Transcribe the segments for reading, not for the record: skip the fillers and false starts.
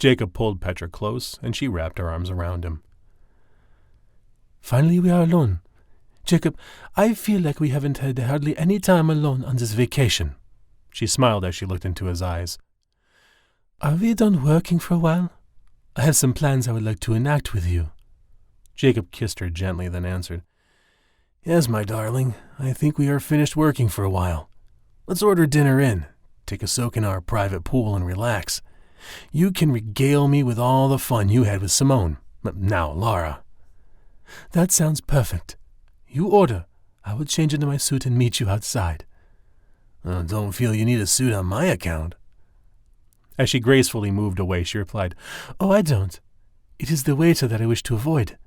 Jacob pulled Petra close, and she wrapped her arms around him. Finally we are alone. Jacob, I feel like we haven't had hardly any time alone on this vacation. She smiled as she looked into his eyes. Are we done working for a while? I have some plans I would like to enact with you. Jacob kissed her gently, then answered, Yes, my darling, I think we are finished working for a while. Let's order dinner in, take a soak in our private pool and relax. You can regale me with all the fun you had with Simone, now Laura. That sounds perfect. You order. I will change into my suit and meet you outside. Don't feel you need a suit on my account. As she gracefully moved away, she replied, Oh, I don't. It is the waiter that I wish to avoid.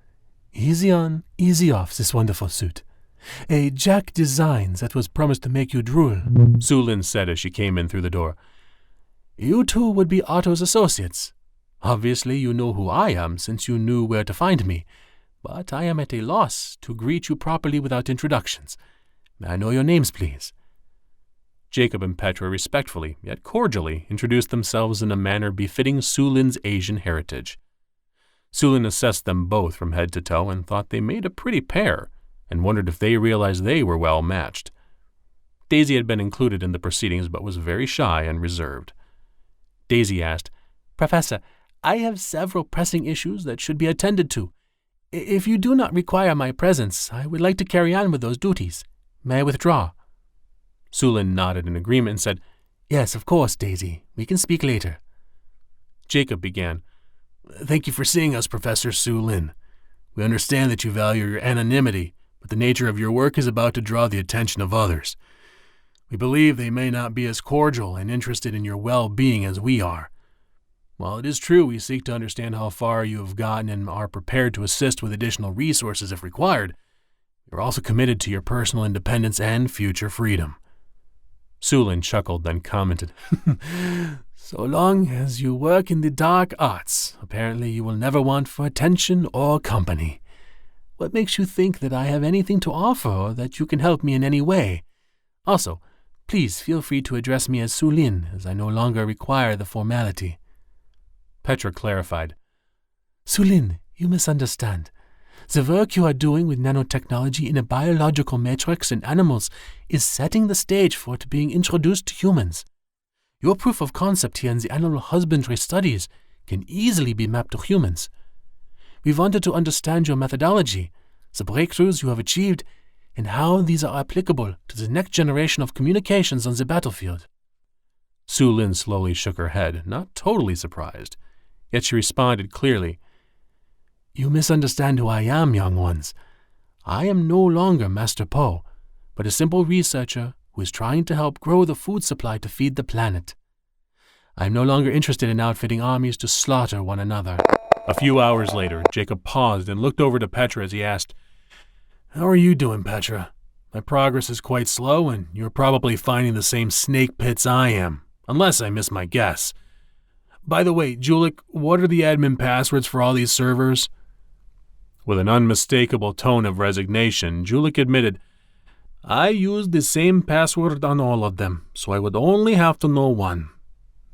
Easy on, easy off, this wonderful suit. A Jack Designs that was promised to make you drool, Su Lin said as she came in through the door. You two would be Otto's associates. Obviously you know who I am since you knew where to find me, but I am at a loss to greet you properly without introductions. May I know your names, please? Jacob and Petra respectfully, yet cordially, introduced themselves in a manner befitting Su Lin's Asian heritage. Su Lin assessed them both from head to toe and thought they made a pretty pair, and wondered if they realized they were well matched. Daisy had been included in the proceedings but was very shy and reserved. Daisy asked, Professor, I have several pressing issues that should be attended to. If you do not require my presence, I would like to carry on with those duties. May I withdraw? Su Lin nodded in agreement and said, Yes, of course, Daisy. We can speak later. Jacob began, Thank you for seeing us, Professor Su Lin. We understand that you value your anonymity, but the nature of your work is about to draw the attention of others. We believe they may not be as cordial and interested in your well-being as we are. While it is true we seek to understand how far you have gotten and are prepared to assist with additional resources if required, we are also committed to your personal independence and future freedom. Su Lin chuckled, then commented, So long as you work in the dark arts, apparently you will never want for attention or company. What makes you think that I have anything to offer or that you can help me in any way? Also, please feel free to address me as Su Lin, as I no longer require the formality. Petra clarified, Su Lin, you misunderstand. The work you are doing with nanotechnology in a biological matrix in animals is setting the stage for it being introduced to humans. Your proof of concept here in the animal husbandry studies can easily be mapped to humans. We wanted to understand your methodology, the breakthroughs you have achieved, and how these are applicable to the next generation of communications on the battlefield. Su Lin slowly shook her head, not totally surprised. Yet she responded clearly, You misunderstand who I am, young ones. I am no longer Master Po, but a simple researcher who is trying to help grow the food supply to feed the planet. I am no longer interested in outfitting armies to slaughter one another. A few hours later, Jacob paused and looked over to Petra as he asked, How are you doing, Petra? My progress is quite slow, and you're probably finding the same snake pits I am, unless I miss my guess. By the way, Julik, what are the admin passwords for all these servers? With an unmistakable tone of resignation, Julik admitted, I use the same password on all of them, so I would only have to know one.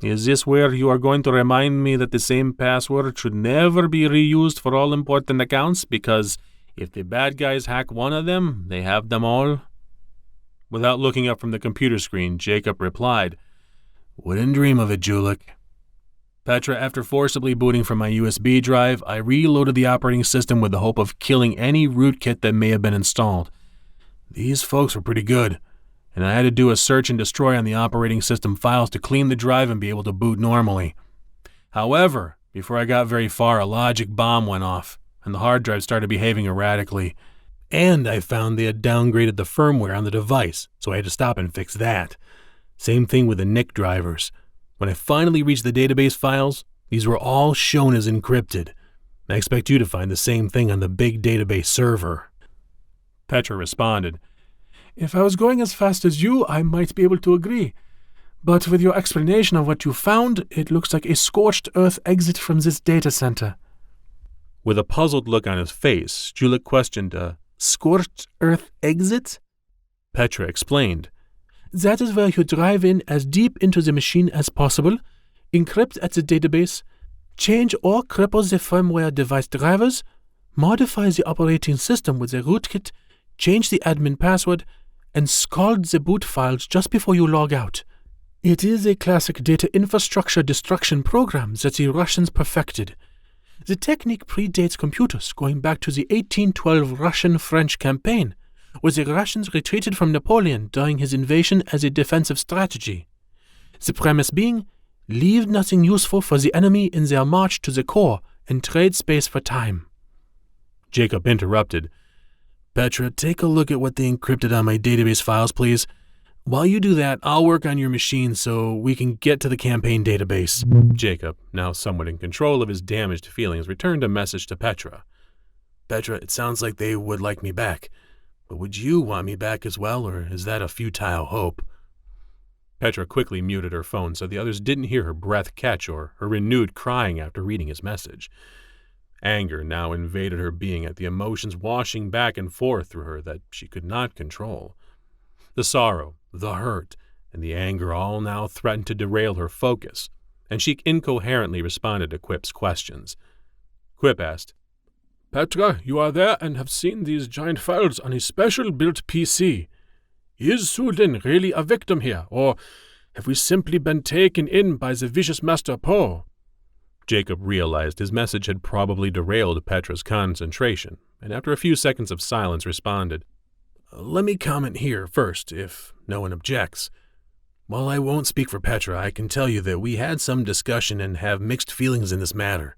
Is this where you are going to remind me that the same password should never be reused for all important accounts, because if the bad guys hack one of them, they have them all? Without looking up from the computer screen, Jacob replied, Wouldn't dream of it, Julik. Petra, after forcibly booting from my USB drive, I reloaded the operating system with the hope of killing any rootkit that may have been installed. These folks were pretty good, and I had to do a search and destroy on the operating system files to clean the drive and be able to boot normally. However, before I got very far, a logic bomb went off, and the hard drive started behaving erratically. And I found they had downgraded the firmware on the device, so I had to stop and fix that. Same thing with the NIC drivers. When I finally reached the database files, these were all shown as encrypted. I expect you to find the same thing on the big database server. Petra responded, If I was going as fast as you, I might be able to agree. But with your explanation of what you found, it looks like a Scorched Earth Exit from this data center. With a puzzled look on his face, Julik questioned, Scorched Earth Exit? Petra explained, That is where you drive in as deep into the machine as possible, encrypt at the database, Change or cripple the firmware device drivers, modify the operating system with the rootkit, change the admin password, and scald the boot files just before you log out. It is a classic data infrastructure destruction program that the Russians perfected. The technique predates computers, going back to the 1812 Russian-French campaign, where the Russians retreated from Napoleon during his invasion as a defensive strategy. The premise being, leave nothing useful for the enemy in their march to the core and trade space for time. Jacob interrupted. Petra, take a look at what they encrypted on my database files, please. While you do that, I'll work on your machine so we can get to the campaign database. Jacob, now somewhat in control of his damaged feelings, returned a message to Petra. Petra, it sounds like they would like me back. But would you want me back as well, or is that a futile hope? Petra quickly muted her phone so the others didn't hear her breath catch or her renewed crying after reading his message. Anger now invaded her being at the emotions washing back and forth through her that she could not control. The sorrow, the hurt, and the anger all now threatened to derail her focus, and she incoherently responded to Quip's questions. Quip asked, Petra, you are there and have seen these giant files on a special-built PC. Is Sulin really a victim here, or have we simply been taken in by the vicious Master Poe? Jacob realized his message had probably derailed Petra's concentration, and after a few seconds of silence responded, Let me comment here first, if no one objects. While I won't speak for Petra, I can tell you that we had some discussion and have mixed feelings in this matter.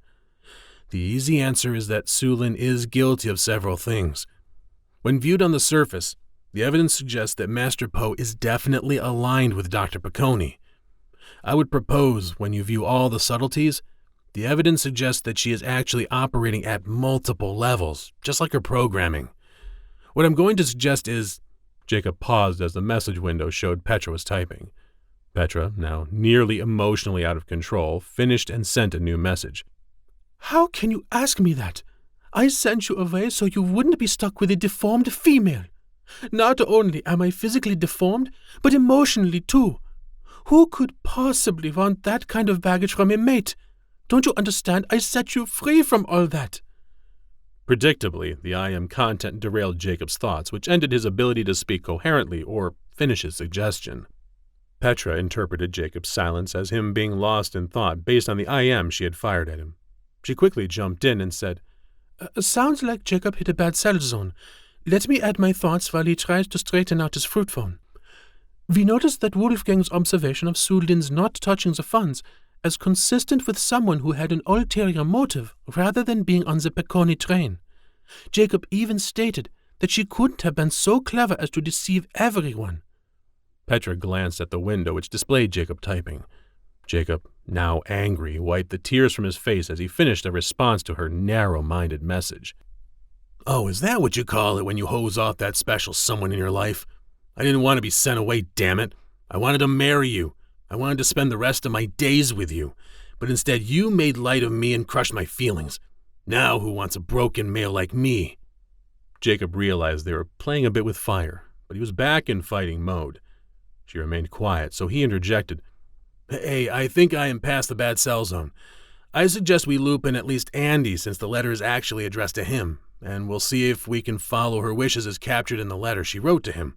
The easy answer is that Sulin is guilty of several things. When viewed on the surface, the evidence suggests that Master Poe is definitely aligned with Dr. Piccone. I would propose, when you view all the subtleties, the evidence suggests that she is actually operating at multiple levels, just like her programming. What I'm going to suggest is... Jacob paused as the message window showed Petra was typing. Petra, now nearly emotionally out of control, finished and sent a new message. How can you ask me that? I sent you away so you wouldn't be stuck with a deformed female. Not only am I physically deformed, but emotionally too. Who could possibly want that kind of baggage from a mate? Don't you understand? I set you free from all that. Predictably, the I am content derailed Jacob's thoughts, which ended his ability to speak coherently or finish his suggestion. Petra interpreted Jacob's silence as him being lost in thought based on the I am she had fired at him. She quickly jumped in and said, Sounds like Jacob hit a bad cell zone. Let me add my thoughts while he tries to straighten out his fruit phone. We noticed that Wolfgang's observation of Sulin's not touching the funds as consistent with someone who had an ulterior motive rather than being on the Piccone train. Jacob even stated that she couldn't have been so clever as to deceive everyone. Petra glanced at the window which displayed Jacob typing. Jacob, now angry, wiped the tears from his face as he finished a response to her narrow-minded message. Oh, is that what you call it when you hose off that special someone in your life? I didn't want to be sent away, damn it. I wanted to marry you. I wanted to spend the rest of my days with you. But instead you made light of me and crushed my feelings. Now who wants a broken male like me? Jacob realized they were playing a bit with fire, but he was back in fighting mode. She remained quiet, so he interjected. Hey, I think I am past the bad cell zone. I suggest we loop in at least Andy since the letter is actually addressed to him, and we'll see if we can follow her wishes as captured in the letter she wrote to him.